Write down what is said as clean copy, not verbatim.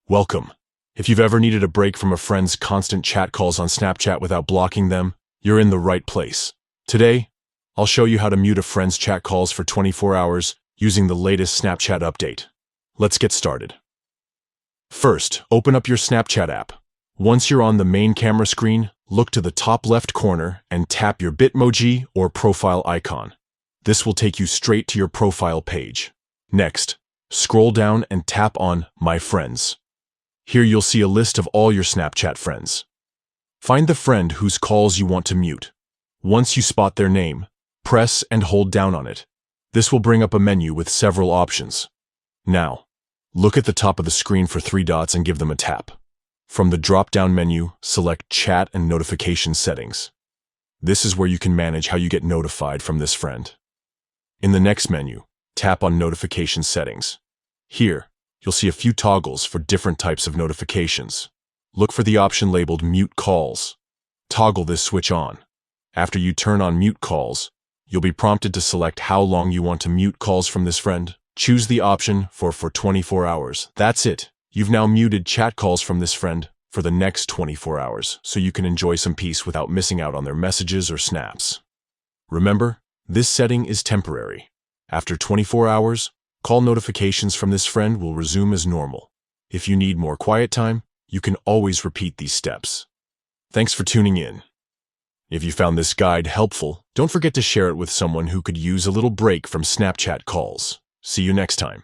Welcome. If you've ever needed a break from a friend's constant chat calls on Snapchat without blocking them, you're in the right place. Today, I'll show you how to mute a friend's chat calls for 24 hours using the latest Snapchat update. Let's get started. First, open up your Snapchat app. Once you're on the main camera screen, look to the top left corner and tap your Bitmoji or profile icon. This will take you straight to your profile page. Next, scroll down and tap on My Friends. Here you'll see a list of all your Snapchat friends. Find the friend whose calls you want to mute. Once you spot their name, press and hold down on it. This will bring up a menu with several options. Now, look at the top of the screen for 3 dots and give them a tap. From the drop-down menu, select Chat and Notification Settings. This is where you can manage how you get notified from this friend. In the next menu, tap on Notification Settings. Here, you'll see a few toggles for different types of notifications. Look for the option labeled Mute Calls. Toggle this switch on. After you turn on Mute Calls, you'll be prompted to select how long you want to mute calls from this friend. Choose the option for 24 hours. That's it. You've now muted chat calls from this friend for the next 24 hours, so you can enjoy some peace without missing out on their messages or snaps. Remember, this setting is temporary. After 24 hours, call notifications from this friend will resume as normal. If you need more quiet time, you can always repeat these steps. Thanks for tuning in. If you found this guide helpful, don't forget to share it with someone who could use a little break from Snapchat calls. See you next time.